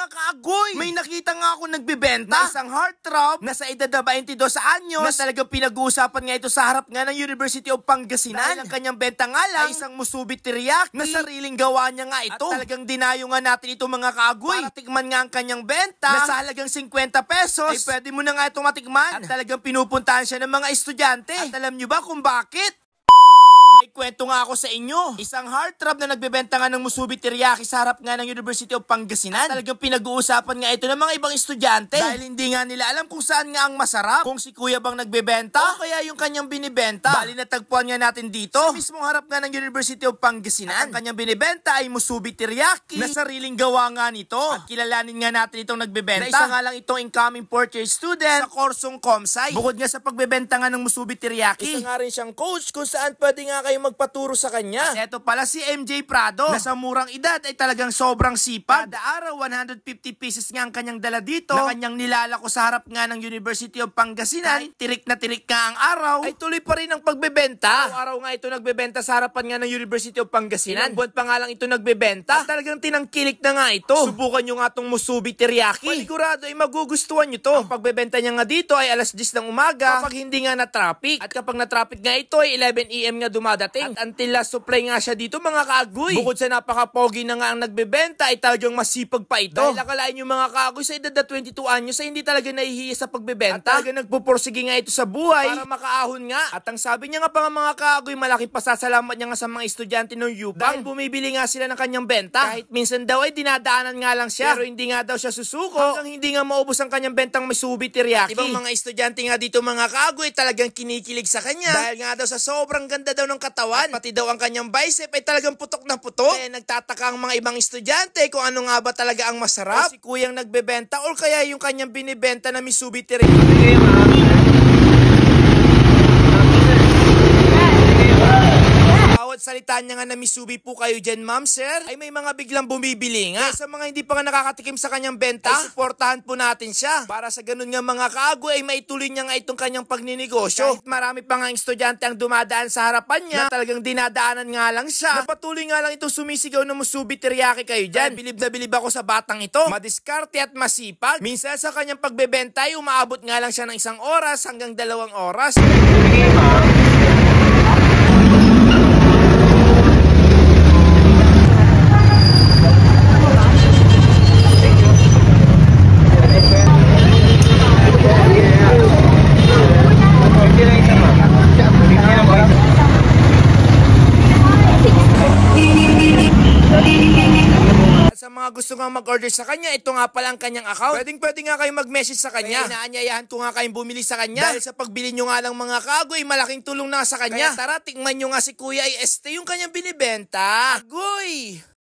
kaagoy, may nakita nga ako nagbebenta na isang heartthrob na sa edad na 22 anyos na talagang pinag-uusapan nga ito sa harap nga ng University of Pangasinan. Dahil ang kanyang benta nga lang ay isang musubi teriyaki na sariling gawa niya nga ito. At talagang dinayo nga natin ito mga kaagoy para tikman nga ang kanyang benta na sa halagang 50 pesos ay pwede mo na nga itong matikman. At talagang pinupuntahan siya ng mga estudyante. At alam nyo ba kung bakit? May kwento nga ako sa inyo. Isang heartthrob na nagbebenta nga ng musubi teriyaki sa harap nga ng University of Pangasinan. At talagang pinag-uusapan nga ito ng mga ibang estudyante. Dahil hindi nga nila alam kung saan nga ang masarap. Kung si kuya bang nagbebenta o kaya yung kanyang binibenta. Bali natagpuan nga natin dito sa mismong harap nga ng University of Pangasinan. At ang kanyang binibenta ay musubi teriyaki na sariling gawa nga nito. At kilalanin nga natin itong nagbebenta. Na isa nga lang itong incoming fourth year student sa kursong Comsci. Bukod nga sa pagbebenta nga ng musubi teriyaki, isa nga rin siyang coach kung saan pwede nga kayo magpaturo sa kanya. At eto pala si MJ Prado na sa murang edad ay talagang sobrang sipag. Kada araw 150 pieces nga ang kanyang dala dito na kanyang nilalako sa harap nga ng University of Pangasinan. Tirik na tirik nga ang araw ay tuloy pa rin ang pagbebenta. Araw nga ito nagbebenta sa harapan nga ng University of Pangasinan. Ilang buwan pa nga lang ito nagbebenta. At talagang tinangkilik na nga ito. Subukan nyo nga itong musubi teriyaki. Panigurado ay magugustuhan nyo to. Ang pagbebenta niya nga dito ay alas 10 ng umaga kapag hindi nga na-traffic. At kapag na-traffic nga ito ay 11 AM nga dumadating. At until last supply nga siya dito mga kaagoy. Bukod sa napaka-pogi na nga ang nagbebenta ay talagang masipag pa ito. Dahil akalain yung mga kaagoy sa edad na 22 anyos ay hindi talaga nahihiya sa pagbebenta. At talaga nagpupursige nga ito sa buhay para makaahon nga. At ang sabi niya nga pa nga mga kaagoy, malaki pasasalamat niya nga sa mga estudyante ng UPAC. Dahil bumibili nga sila ng kanyang benta. Kahit minsan daw ay dinadaanan nga lang siya. Pero hindi nga daw siya susuko hanggang hindi nga maubos ang kanyang bentang musubi teriyaki. Ibang mga estudyante nga dito mga kaagoy talagang kinikilig sa kanya. Dahil nga daw sa sobrang ganda daw ng katawan. Pati daw ang kanyang bicep ay talagang putok na putok. Kaya nagtataka ang mga ibang estudyante kung ano nga ba talaga ang masarap. O si kuyang nagbebenta o kaya yung kanyang binibenta na musubi teriyaki. Bawat salita niya nga na misubi po kayo dyan, ma'am, sir, ay may mga biglang bumibili nga. Kaya sa mga hindi pa nga nakakatikim sa kanyang benta, ay suportahan po natin siya. Para sa ganun nga mga kaagoy ay maituloy niya nga itong kanyang pagninegosyo. Kahit marami pa nga estudyante ang dumadaan sa harapan niya, na talagang dinadaanan nga lang siya, na patuloy nga lang itong sumisigaw na musubi teriyaki kayo dyan. Bilib na bilib ako sa batang ito. Madiskarte at masipag. Minsan sa kanyang pagbebenta ay umaabot nga lang siya ng 1 oras hanggang 2 oras. Sa mga gusto nga mag-order sa kanya, ito nga pala ang kanyang account. Pwede nga kayo mag-message sa kanya. Kaya inaanyayahan ko nga kayong bumili sa kanya. Dahil sa pagbili nyo nga lang mga kaagoy, malaking tulong na sa kanya. Kaya tara, tikman nyo nga si Kuya ay este yung kanyang binibenta. Agoy!